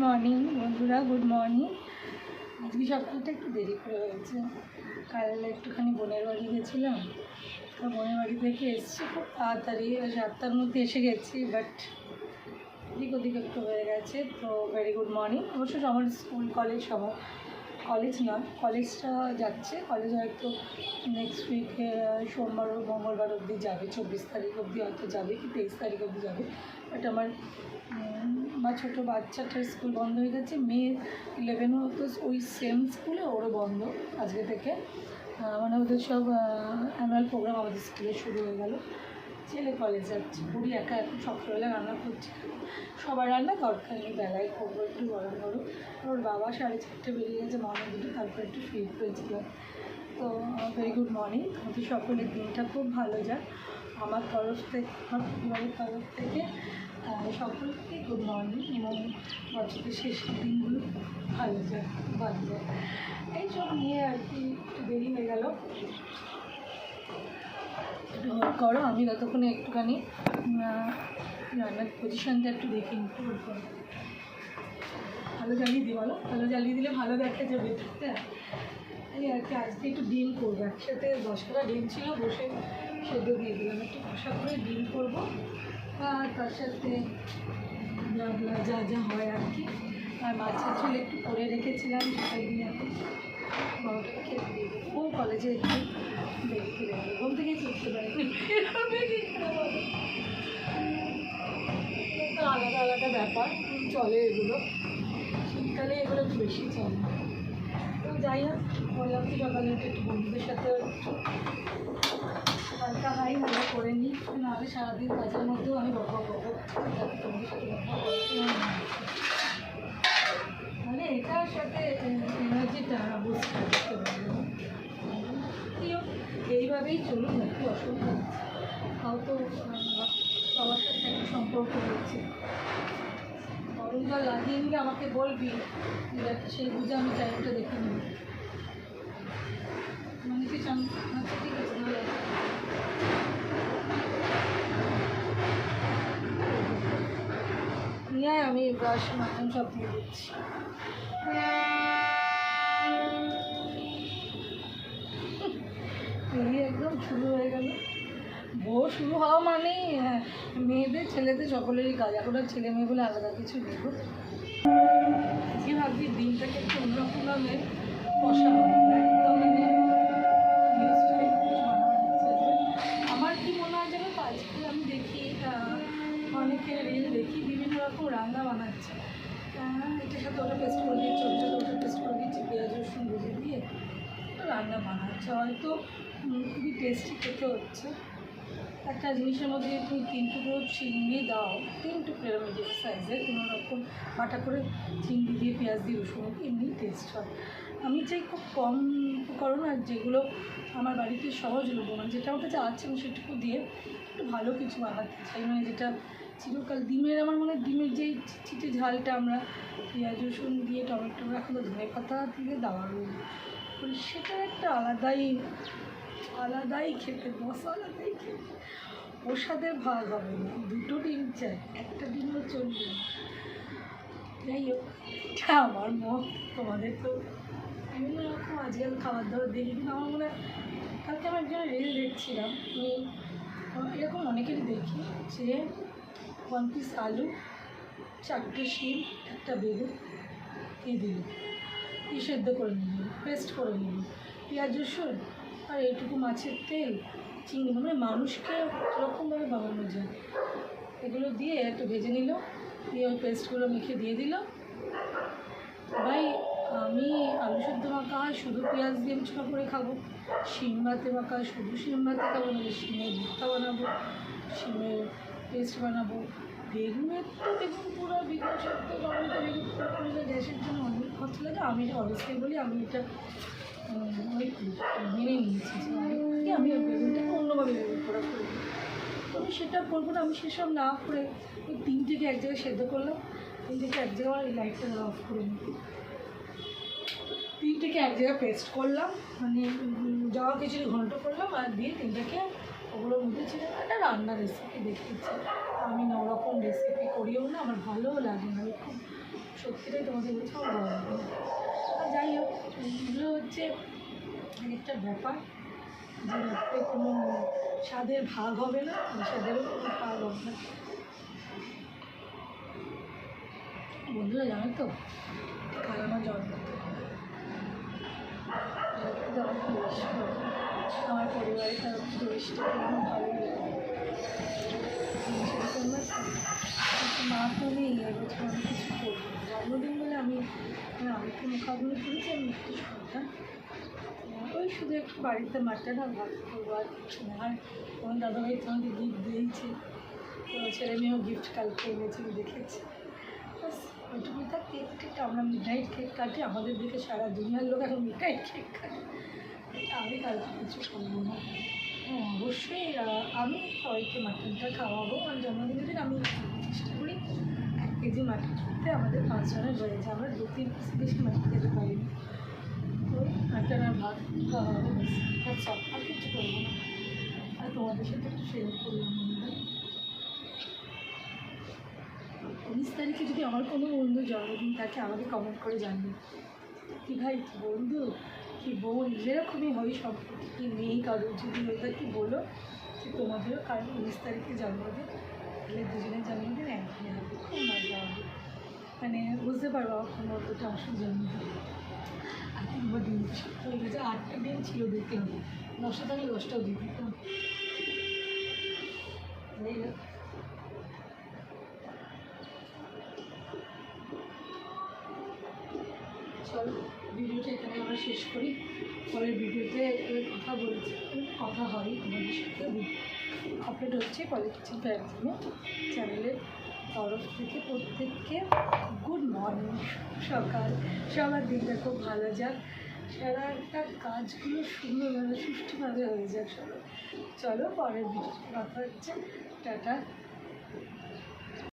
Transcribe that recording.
Morning বন্ধুরা, good morning. আজকে সকালটা একটু দেরি করে হয়েছে। কাল একটুখানি বোনের বাড়ি গেছিলাম, তো বোনের বাড়ি থেকে এসেছি খুব তাড়াতাড়ি, 7টার মধ্যে এসে গেছি, বাট এদিক ওদিক একটু হয়ে গেছে। তো ভেরি গুড মর্নিং। অবশ্য আমার স্কুল কলেজ সবার, কলেজ নয়, কলেজটা যাচ্ছে, কলেজ হয়তো নেক্সট উইকে সোমবার ও মঙ্গলবার অবধি যাবে, 24 তারিখ অবধি হয়তো যাবে কি 23 তারিখ অবধি যাবে। বাট আমার ছোটো বাচ্চাটার স্কুল বন্ধ হয়ে গেছে। মেয়ে 11ও তো ওই সেম স্কুলে, ওরও বন্ধ আজকে থেকে। মানে ওদের সব অ্যানুয়াল প্রোগ্রাম আমাদের স্কুলে শুরু হয়ে গেল। ছেলে কলেজ যাচ্ছে, বুড়ি একা এখন সকালবেলা রান্না করছে। সবার রান্না দরকার নেই, বেলায় করবো একটু গরম গরম। ওর বাবা 4:30 বেরিয়ে গেছে, মনে দুটো, তারপর একটু শুয়ে পড়েছিলাম। তো ভেরি গুড মর্নিং। আমাদের সকলের দিনটা খুব ভালো যাক আমার তরফ থেকে, আমার পরিবারের তরফ থেকে সকলকে গুড মর্নিং, এবং বছরের শেষের দিনগুলো ভালো যায়, ভালো যায়, এই সব নিয়ে আর কি। একটু দেরি হয়ে গেল, একটু হোল্ড করো, আমি ততক্ষণে একটুখানি রান্নার পজিশনটা একটু দেখে নিতে পারবো। ভালো জ্বালিয়ে দিই, বলো ভালো জ্বালিয়ে দিলে ভালো দেখা যাবে। এই আর কি। আজকে একটু ডিম করবো, একসাথে 10টা ডিম ছিল, বসে সেদ্ধ দিয়ে দিলাম। একটু কষা করে ডিম করবো, আর তার সাথে যা যা হয় আর কি। আর মাছের ঝোল একটু করে রেখেছিলাম, সেটাই দিয়ে এখন বারোটা খেতে দিয়ে দেবো। ও কলেজে একটু দেরি করে গেল, ঘুম থেকেই করতে পারিনি। তো আলাদা আলাদা ব্যাপার চলে এগুলো, শীতকালে এগুলো একটু বেশি চলে। তো যাই হোক, বললাম কি সকালে একটু বন্ধুদের সাথে একটু হালকা হালকা করে নিই, নাহলে সারাদিন কাজের মধ্যেও আমি বকা করবো, তোমাদের সাথে মানে এটার সাথে এনার্জিটা বুঝতে করতে পারবো। এইভাবেই চলুন, একটু অসুবিধা তাও তো সবার সাথে একটু সম্পর্ক রয়েছে। গরম জল লাগিয়ে নিলে আমাকে বলবি, সেই বুঝে আমি টাইমটা দেখে নিই। মানে কি আচ্ছা ঠিক আছে, ভালো নিয়ে আমি ব্রাশ মাখন সব দিয়ে দিচ্ছি। একদম শুরু হয়ে গেল। বউ শুরু হওয়া মানেই মেয়েদের ছেলেদের সকলেরই কাজ। এখন আর ছেলে মেয়ে বলে আলাদা কিছু নেই। আজকে ভাবছি দিনটাকে একটু অন্যরকমভাবে বসানো, একদম আমার কি মনে হয় যেন, আজকে আমি দেখি অনেকের রিল দেখি বিভিন্ন রকম রান্না বানাচ্ছে। এটার সাথে ওটা পেস্ট করে দিচ্ছে, ওটার সাথে ওটা পেস্ট করে দিচ্ছে, পেঁয়াজ রসুন ভেজে দিয়ে রান্না বানাচ্ছে, হয়তো খুবই টেস্টি খেতে হচ্ছে। একটা জিনিসের মধ্যে তুমি 3 টুকরো চিংড়ি দাও, 3 টুকরোর মধ্যে সাইজের কোনো রকম বাটা করে চিংড়ি দিয়ে পেঁয়াজ দিয়ে রসুন, এমনি টেস্ট হয়। আমি চাই খুব কম উপকরণ, আর যেগুলো আমার বাড়িতে সহজলভ্য, মানে যেটা আমার কাছে আছে আমি সেটুকু দিয়ে একটু ভালো কিছু বানাতে চাই। মানে যেটা চিরকাল ডিমের, আমার মনে হয় ডিমের যেই চিটে ঝালটা আমরা পেঁয়াজ রসুন দিয়ে টমেটো, এখন তো ধনে পাতা দিয়ে দেওয়া রইল, সেটা একটা আলাদাই খেতে, আলাদাই খেতে, ওর সাথে ভাগ হবে না। 2টো ডিম চাই, একটা ডিমও চলবে না। যাই হোক, এটা আমার মত। তোমাদের তো বিভিন্ন রকম আজকাল খাবার দাবার দেখি, কিন্তু আমার মনে হয়, কালকে আমি একজন রিল দেখছিলাম, এরকম অনেকেরই দেখি যে 1 পিস আলু, 4টে শিম, একটা বেগুন দিয়ে দিল, সেদ্ধ করে নিল, পেস্ট করে নিল, পেঁয়াজ রসুন আর এইটুকু মাছের তেল, চিংড়ি, মানে মানুষকে রকমভাবে বানানো যায়। এগুলো দিয়ে একটু ভেজে নিল, দিয়ে ওই পেস্টগুলো মেখে দিয়ে দিল। ভাই, আমি আলু সেদ্ধ মাখা শুধু পেঁয়াজ দিয়ে মুচকা করে খাবো, শিম ভাতে মাখা শুধু শিম ভাতে খাবো, না শিমের ভর্তা বানাবো, শিমের পেস্ট বানাবো, বেগুনের তো বেগুন পুরো, বেগুন সেদ্ধ টমেটো, বেগুন পুরো করলে গ্যাসের জন্য অনেক খরচা লাগে। আমি অবশ্যই বলি, আমি এটা ওই মেনে নিয়েছি যে আমি বেগুনটাকে অন্যভাবে বেগুন পোড়া করে দিই। তো আমি সেটা করবো না, আমি সেসব না করে ওই 3টেকে এক জায়গায় সেদ্ধ করলাম, 3টেকে এক জায়গায়, আমার এই লাইটটা অফ করে নিই, 3টেকে এক জায়গায় পেস্ট করলাম, মানে যাওয়া কিছু ঘন্ট করলাম, আর দিয়ে 3টেকে ওগুলোর মধ্যে ছিল। একটা রান্নার রেসিপি দেখতেছি, আমি ওরকম রেসিপি করিও না, আমার ভালোও লাগে না, আমি খুব সত্যিটাই তোমাদের বলছি আমার ভালো লাগে না। আর যাই হোক, এগুলো হচ্ছে একটা ব্যাপার, যে রাত্রে কোনো স্বাদের ভাগ হবে না, স্বাদেরও কোনো ভাগ হবে না। বন্ধুরা জানো তো, কাল আমার জন্মদিন, আমার খুব বেশ আমার পরিবারের তরফ থেকে বেশটা আমার ভালোই লাগে। সেরকম মা তো নেই, এবছর আমি কিছু করবো না। জন্মদিন বলে আমি তো মুখাগুলো করেছি, আমি একটু সন্তান ওই শুধু একটু বাড়িতে মাটন ভাগ করবো আর কিছু না। আর তোমার দাদাভাই তোমাকে গিফট দিয়েছে, তো ছেলে মেয়েও গিফট কালকে এনেছে দেখেছি। বাস ওইটুকুই থাক। কেক টেক আমরা মিডনাইট কেক কাটি, আমাদের দিকে সারা দুনিয়ার লোক এখন মিডনাইট কেক কাটে, আমি কালকে কিছু করবো না। হ্যাঁ অবশ্যই আমি সবাইকে মাটনটা খাওয়াবো। আমার জন্মদিনের দিন আমি চেষ্টা করি 1 কেজি মাটন খেতে, আমাদের 5 জনের হয়েছে, আমরা 2-3 পিস বেশি মাটন খেতে পারি না। তো মাটন আর ভাত খাওয়া হবে, আচ্ছা আর কিছু করবো না। আর তোমাদের সাথে একটু শেয়ার করলাম। 19 তারিখে যদি আমার কোনো বন্ধু জন্মদিন থাকে আমাকে কমেন্ট করে জানবে কি ভাই কি বন্ধু কি বোন যেরকমই হয় সম্পর্কে কি নেই কারোর, যদি ওইটা কি বলো যে তোমাদেরও কারণ 19 তারিখে জন্মদিন, তাহলে দুজনের জন্মদিন একদিনে হবে, খুব মজা হবে। মানে বুঝতে পারবো এখন অতটা আসল জন্মদিন। আর কিংবা দিন হয়ে গেছে, 8টা দিন ছিল দিতে হবে, 9টা থাকলে 10টাও দিয়ে দিতাম। যাই হোক, চলো ভিডিওটা এখানে আমরা শেষ করি। পরের ভিডিওতে কথা বলছি, কথা হয় আমাদের সাথে আপডেট হচ্ছে পলিটিক্যাল প্ল্যাটফর্মে চ্যানেলের তরফ থেকে। প্রত্যেককে গুড মর্নিং, সকাল, সবার দিনটা খুব ভালো যাক, সারাটা কাজগুলো সুন্দরভাবে সুষ্ঠুভাবে হয়ে যাক সবার। চলো পরের ভিডিওতে কথা হচ্ছে, টাটা।